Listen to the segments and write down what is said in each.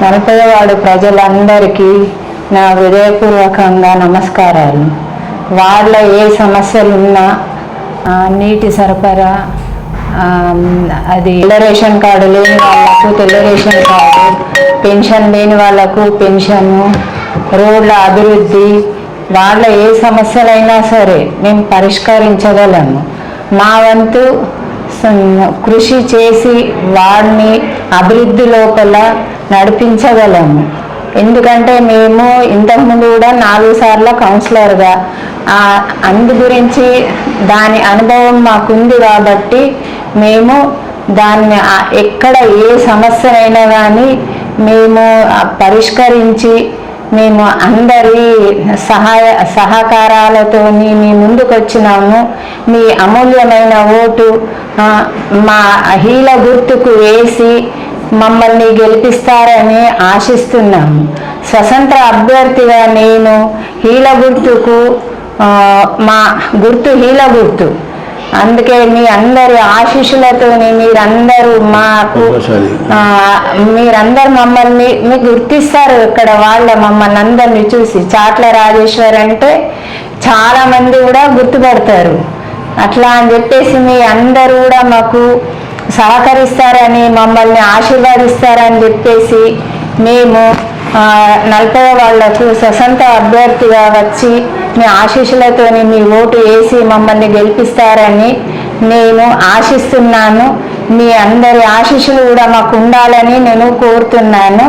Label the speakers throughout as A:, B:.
A: నలపయవాడు ప్రజలందరికీ నా హృదయపూర్వకంగా నమస్కారాలు. వాళ్ళ ఏ సమస్యలున్నా నీటి సరఫరా, అది తెల్ల రేషన్ కార్డు లేని వాళ్ళకు తెల్ల రేషన్ కార్డు, పెన్షన్ లేని వాళ్ళకు పెన్షను, రోడ్ల అభివృద్ధి, వాళ్ళ ఏ సమస్యలైనా సరే మేము పరిష్కరించగలము. మా వంతు కృషి చేసి వాడిని అభివృద్ధి లోపల నడిపించగలము. ఎందుకంటే మేము ఇంతకుముందు కూడా 4 సార్లు కౌన్సిలర్గా అందు గురించి దాని అనుభవం మాకుంది కాబట్టి మేము దాన్ని ఎక్కడ ఏ సమస్యనైనా కానీ మేము పరిష్కరించి మేము అందరి సహకారాలతో మీ ముందుకు వచ్చినాము. మీ అమూల్యమైన ఓటు మా హీల గుర్తుకు వేసి మమ్మల్ని గెలిపిస్తారని ఆశిస్తున్నాము. స్వతంత్ర అభ్యర్థిగా నేను హీల గుర్తుకు, మా గుర్తు హీల గుర్తు, అందుకే మీ అందరి ఆశీస్సులతో మీరందరూ మమ్మల్ని గుర్తిస్తారు. ఇక్కడ మమ్మల్ని అందరినీ చూసి చాట్ల రాజేశ్వర్ అంటే చాలా మంది కూడా గుర్తుపడతారు. అట్లా అని చెప్పేసి మీ అందరూ కూడా మాకు సహకరిస్తారని, మమ్మల్ని ఆశీర్వాదిస్తారని చెప్పేసి మేము 40 వాళ్లకు స్వతంత్ర అభ్యర్థిగా వచ్చి మీ ఆశీస్సులతో మీ ఓటు వేసి మమ్మల్ని గెలిపిస్తారని నేను ఆశిస్తున్నాను. మీ అందరి ఆశీస్సులు కూడా మాకు ఉండాలని నేను కోరుతున్నాను.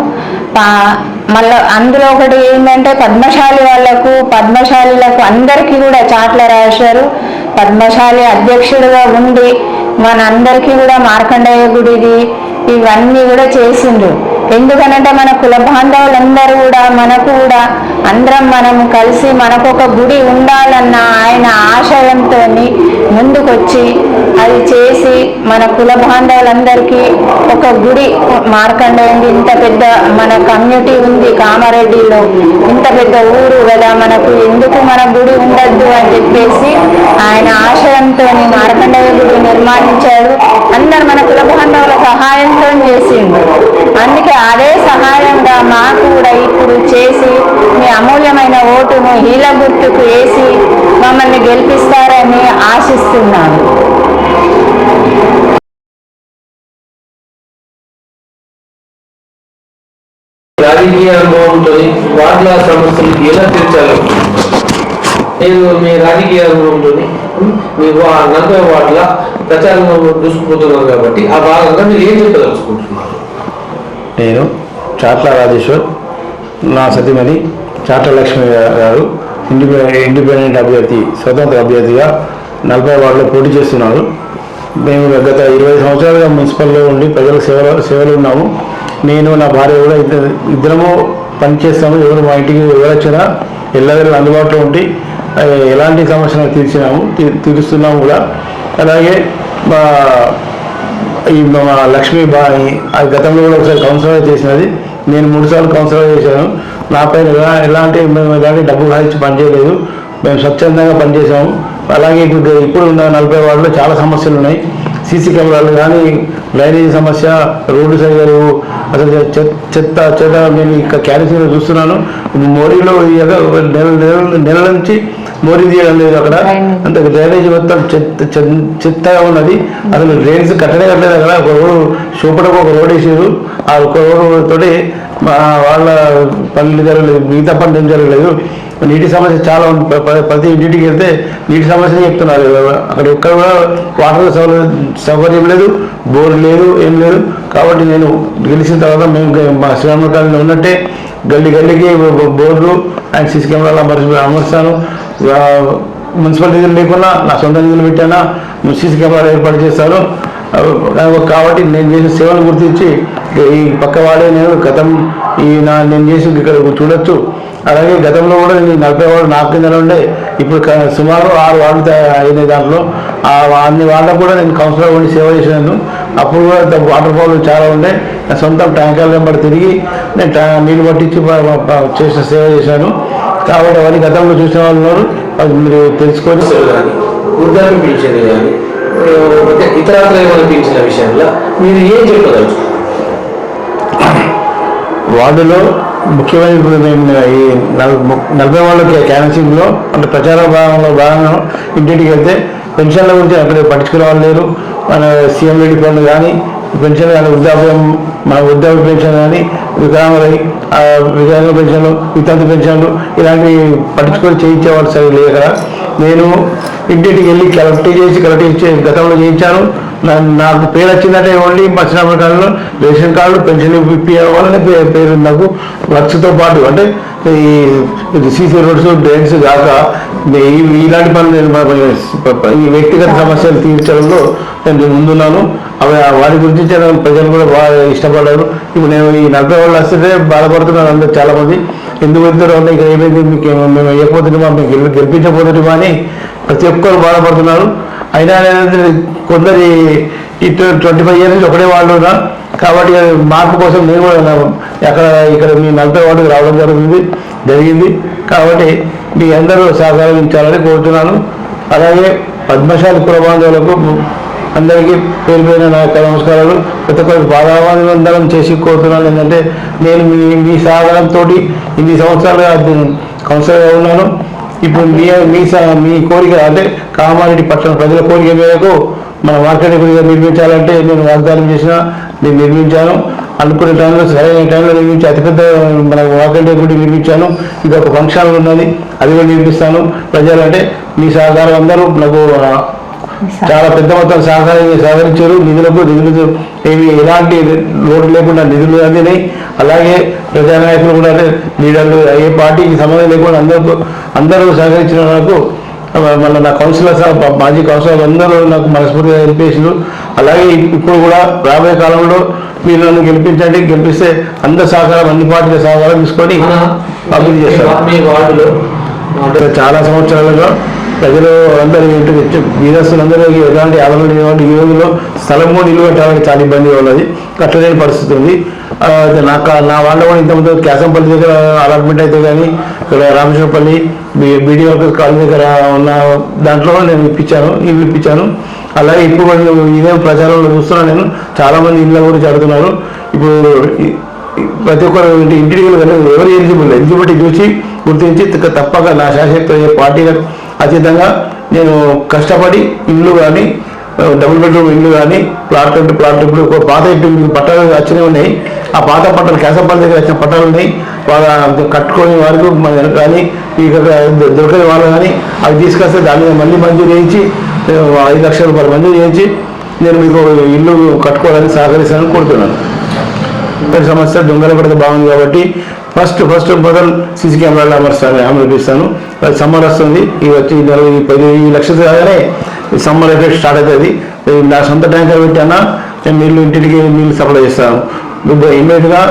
A: మళ్ళీ అందులో ఒకటి ఏంటంటే పద్మశాలిలకు అందరికీ కూడా చాట్ల రాశారు. పద్మశాలి అధ్యక్షుడిగా ఉండి మనందరికీ కూడా మార్కండేయ గుడిది ఇవన్నీ కూడా చేసిండ్రు. ఎందుకనంటే మన కుల బాంధవులందరూ కూడా మనము కలిసి మనకు ఒక గుడి ఉండాలన్న ఆయన ఆశయంతో ముందుకొచ్చి అది చేసి మన కుల బాంధవులందరికీ ఒక గుడి మార్కండేయండి. ఇంత పెద్ద మన కమ్యూనిటీ ఉంది కామారెడ్డిలో, ఇంత పెద్ద ఊరు కదా, మనకు ఎందుకు మన గుడి ఉండద్దు అని చెప్పేసి ఆయన ఆశయంతో మార్కండేయ గుడి నిర్మాణించాడు. అందరు మన కుల బాంధవుల సహాయంతో చేసిండు. అందుకే అదే సహాయంగా మాకు కూడా ఇప్పుడు చేసి మీ అమూల్యమైన ఓటును హీల గుర్తుకు వేసి మమ్మల్ని గెలిపిస్తారని ఆశిస్తున్నాను.
B: రాజకీయ అనుభవంతో వార్డుల సమస్యలు ఎలా తీర్చాలి? నేను మీ రాజకీయ అనుభవంతో మీ 40 వార్డుల ప్రచారం దూసుకుపోతున్నాను కాబట్టి ఆ భాగంగా మీరు ఏం చెప్పదలుచుకుంటున్నారు?
C: నేను చాట్ల రాజేశ్వర్, నా సతీమణి చాట్ల లక్ష్మి గారు ఇండిపెండెంట్ అభ్యర్థి, స్వతంత్ర అభ్యర్థిగా 40 వార్డులో పోటీ చేస్తున్నారు. మేము గత 20 సంవత్సరాలుగా మున్సిపల్లో ఉండి ప్రజల సేవలు ఉన్నాము. నేను నా భార్య కూడా ఇద్దరము పనిచేస్తాము. ఎవరు మా ఇంటికి ఎవరొచ్చినా ఎల్లవేళ అందుబాటులో ఉండి ఎలాంటి సమస్యలు తీరుస్తున్నాము కూడా. అలాగే మా లక్ష్మీ గతంలో కూడా ఒకసారి కౌన్సిలర్ చేసినది. నేను 3 సార్లు కౌన్సిలర్ చేశాను. నాపైన ఎలాంటి డబ్బు కాల్చి పనిచేయలేదు. మేము స్వచ్ఛందంగా పనిచేసాము. అలాగే ఇప్పుడు ఉన్న 40 వార్డులో చాలా సమస్యలు ఉన్నాయి. సీసీ కెమెరాలు కానీ, డ్రైనేజీ సమస్య, రోడ్డు సరిగా లేవు, అసలు చెత్త నేను ఇక్కడ క్యాన్సర్ చూస్తున్నాను. మోరీలో నెల నుంచి మోరీ తీయడం లేదు. అక్కడ అంత డ్రైనేజీ మొత్తం చెత్తగా ఉన్నది. అసలు డ్రైనేజ్ కట్టలేదు. అక్కడ ఒక రోడ్డు చూపడానికి ఒక రోడ్ వేసారు. ఆ ఒక రోడ్డు తోటి వాళ్ళ పనులు జరగలేదు, మిగతా పనులు ఏం జరగలేదు. నీటి సమస్య చాలా ఉంది. ప్రతి ఇంటికి వెళ్తే నీటి సమస్య చెప్తున్నారు. అక్కడ ఎక్కడ కూడా వాటర్ సౌకర్యం లేదు, బోర్ లేదు, ఏం లేదు. కాబట్టి నేను గెలిచిన తర్వాత మేము మా శ్రీరామ కాలనీలో ఉన్నట్టే గల్లీకి బోర్డు అండ్ సీసీ కెమెరాలు అమర్చాను. మున్సిపల్ నిధులు లేకున్నా నా సొంత నిధులు పెట్టానా సీసీ కెమెరాలు ఏర్పాటు చేస్తాను. కాబట్టి నేను చేసిన సేవలు గుర్తించి ఈ పక్క వాడే నేను చేసి ఇక్కడ చూడొచ్చు. అలాగే గతంలో కూడా నేను 40 వార్డు నా కింద ఉండే, ఇప్పుడు సుమారు 6 వార్డులు అయిన దాంట్లో అన్ని వార్డులకు కూడా నేను కౌన్సిలర్ ఉండి సేవ చేసినాను. అప్పుడు కూడా వాటర్ ప్రాబ్లం చాలా ఉండే. నా సొంత ట్యాంకర్ల వెంబడి తిరిగి నేను నీళ్ళు పట్టించి చేసిన సేవ చేశాను. కాబట్టి అవన్నీ గతంలో చూసిన వాళ్ళు ఉన్నారు, అది మీరు తెలుసుకొని.
B: వృద్ధాప్య పింఛన్ కానీ ఇతరత్ర ఏమైనా పింఛన్ల విషయంలో మీరు ఏం చెప్పదలుచుకున్నారు?
C: వార్డులో ముఖ్యమైన ఇప్పుడు మేము ఈ 40 వాళ్ళకి క్యాన్సింగ్లో అంటే ప్రచార భాగంగా ఇంటింటికి వెళ్తే పెన్షన్ల గురించి అక్కడ పట్టించుకునే వాళ్ళు లేరు. మన సీఎం రెడ్డి ఫండ్ కానీ పెన్షన్ కానీ మన వృద్ధాప్య పెన్షన్ కానీ వికలాంగుల పెన్షన్లు వితంతు పెన్షన్లు ఇలాంటివి పట్టించుకొని చేయించేవాళ్ళు సరే లేక నేను ఇంటింటికి వెళ్ళి కలెక్ట్ చేసి గతంలో చేయించాను. నాకు పేరు వచ్చిందంటే ఓన్లీ పచ్చినామ కార్డులో రేషన్ కార్డు పెన్షన్ ఇప్పించాలని పేరు నాకు వర్క్స్తో పాటు అంటే ఈ సీసీ రోడ్స్ డ్రైన్స్ కాక ఇలాంటి పనులు ఈ వ్యక్తిగత సమస్యలు తీర్చడంలో నేను ముందున్నాను. వాటి గురించి ప్రజలు కూడా బాగా ఇష్టపడ్డారు. ఇప్పుడు నేను ఈ 40 వాళ్ళు వస్తే బాధపడుతున్నారు అందరూ చాలామంది. ఎందుకు వెళ్తారో ఇక్కడ ఏమైంది మేము వేయకపోతున్నామా మేము గెలిపించకపోతున్నామా అని ప్రతి ఒక్కరు బాధపడుతున్నారు. అయినా కొందరి ఈ 25 ఇయర్స్ నుంచి ఒకటే వాళ్ళు ఉన్నా కాబట్టి మార్పు కోసం నేను కూడా ఇక్కడ మీ 40 వార్డుకి రావడం జరిగింది. కాబట్టి మీ అందరూ సహకరించాలని కోరుతున్నాను. అలాగే పద్మశాలి కులబాంధవులకు అందరికీ పేరు పేరున నా యొక్క నమస్కారాలు. ప్రతి ఒక్కరికి పాదాభివందనం చేసి కోరుతున్నాను. ఏంటంటే నేను మీ సహకారంతో ఇన్ని సంవత్సరాలుగా కౌన్సిలర్గా ఉన్నాను. ఇప్పుడు మీ కోరిక అంటే కామారెడ్డి పట్టణ ప్రజల కోరిక మేరకు మన మార్కెట్ గుడిగా నిర్మించాలంటే నేను వాగ్దానం చేసిన నేను నిర్మించాను. అనుకునే టైంలో సరైన టైంలో నిర్మించి అతిపెద్ద మన మార్కెట్ గుడి నిర్మించాను. ఇది ఒక ఫంక్షన్ ఉన్నది, అది కూడా నిర్మిస్తాను. ప్రజలంటే మీ సహకారం అందరూ నాకు చాలా పెద్ద మొత్తం సహకరించారు. నిధులు ఏమి ఎలాంటి లోటు లేకుండా నిధులు అందినాయి. అలాగే ప్రజానాయకులు కూడా అంటే లీడర్లు ఏ పార్టీకి సంబంధం లేకుండా అందరూ సహకరించిన నాకు మళ్ళీ నా కౌన్సిలర్స్ మాజీ కౌన్సిలర్ అందరూ నాకు మనస్ఫూర్తిగా గెలిపేసారు. అలాగే ఇప్పుడు కూడా రాబోయే కాలంలో మీరు నన్ను గెలిపిస్తే అందరి సహకారం అన్ని పార్టీల సహకారం తీసుకొని అభివృద్ధి చేస్తారు. చాలా సంవత్సరాలుగా ప్రజలు అందరూ వీరస్తులందరూ ఎలాంటి ఆదరణ ఈ రోజుల్లో స్థలము నిలువ పెట్టడానికి చాలా ఇబ్బందిగా ఉన్నది, కట్టలేని పరిస్థితి ఉంది. నా వాళ్ళ కూడా ఇంతకుముందు కేశంపల్లి దగ్గర అలాట్మెంట్ అయితే కానీ ఇక్కడ రామేశ్వరపల్లి బీడీఓ కాలనీ దగ్గర ఉన్న దాంట్లో నేను ఇల్లు ఇప్పించాను. అలాగే ఇప్పుడు ఇదే ప్రచారంలో చూస్తున్నాను. నేను చాలామంది ఇళ్ళ గురించి అడుగుతున్నారు. ఇప్పుడు ప్రతి ఒక్కరు ఇంటికి ఎవరు ఎలిజిబిలిటీ చూసి గుర్తించి తప్పక నా శాసక్త పార్టీలకు అతీతంగా నేను కష్టపడి ఇల్లు కానీ డబుల్ బెడ్రూమ్ ఇల్లు కానీ ప్లాట్ ఇప్పుడు ఒక పాత ఇంటి పట్టాలు వచ్చినవి ఉన్నాయి. ఆ పాత పట్టాలు కేశంపల్లి దగ్గర వచ్చిన పట్టాలు ఉన్నాయి. వాళ్ళ కట్టుకొని వారికి కానీ ఇక దొరకని వాళ్ళు కానీ అవి తీసుకొస్తే దాని మీద మళ్ళీ మంజూరు చేయించి 5 లక్షల రూపాయలు మంజూరు చేయించి నేను మీకు ఇల్లు కట్టుకోవాలని సహకరిస్తానని కోరుతున్నాను. ప్రతి సమస్య దొంగల పడితే బాగుంది కాబట్టి ఫస్ట్ మొదలు సీసీ కెమెరాలు అమర్పిస్తాను. సమ్మర్ వస్తుంది, ఇవి వచ్చి 10 లక్షలు కాగానే సమ్మర్ ఎఫెక్ట్ స్టార్ట్ అవుతుంది. నా సొంత ట్యాంకర్ పెట్టానా నేను ఇంటికి నీళ్ళు సప్లై చేస్తాను. ఇమ్మీడియట్గా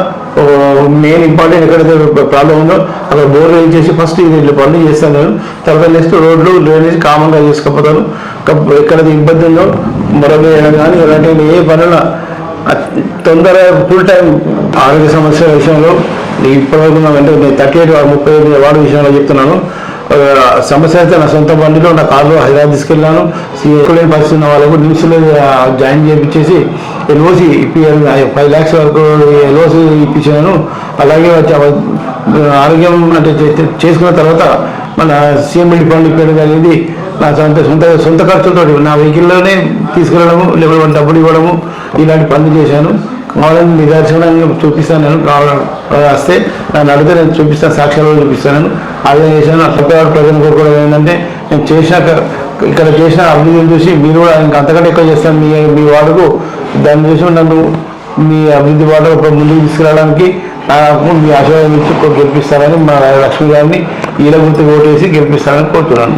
C: మెయిన్ ఇంపార్టెంట్ ఎక్కడైతే ప్రాబ్లం ఉందో అక్కడ బోర్ వేయించేసి ఫస్ట్ ఇది పనులు చేస్తాను నేను. తర్వాత నెక్స్ట్ రోడ్లు డ్రైనేజ్ కామన్గా చేసుకుపోతాను. ఎక్కడైతే ఇబ్బంది ఉందో మరొక వేయడం కానీ ఇలాంటి ఏ పనుల తొందరగా ఫుల్ టైం ఆరోగ్య సమస్యల విషయంలో ఇప్పటివరకు నా వెంట 38 వార్డు విషయంలో చెప్తున్నాను. సమస్య అయితే నా సొంత బండిలో నా కార్లో హైదరాబాద్ తీసుకెళ్ళాను. లేని పరిస్థితి ఉన్న వాళ్ళకు న్యూస్లో జాయిన్ చేయించేసి ఎల్ఓసి ఇప్పించాను. 5 lakhs వరకు ఎల్ఓసి ఇప్పించాను. అలాగే ఆరోగ్యం అంటే చేసుకున్న తర్వాత మన సీఎం రెడ్డి ఫండ్ ఇప్పడం జరిగింది. నా సొంత ఖర్చులతో నా వెహికల్లోనే తీసుకెళ్ళడము లేకపోతే డబ్బులు ఇవ్వడము ఇలాంటి పనులు చేశాను. కావాలని నిదర్శనంగా చూపిస్తాను. నేను వస్తే నన్ను అడిగితే నేను చూపిస్తాను, సాక్ష్యాలు చూపిస్తాను. అదే చేశాను. అట్లా ప్రజలు కోరుకోవడం ఏంటంటే నేను ఇక్కడ చేసిన అభివృద్ధిని చూసి మీరు కూడా ఇంకా అంతకంటే ఎక్కువ చేస్తాను మీ వార్డుకు. దాన్ని చూసి నన్ను మీ అభివృద్ధి వార్డు ముందుకు తీసుకురావడానికి నాకు మీ ఆశీర్వాదం ఇచ్చి గెలిపిస్తారని మా లక్ష్మి గారిని ఈల గుర్తు ఓటేసి గెలిపిస్తారని కోరుతున్నాను.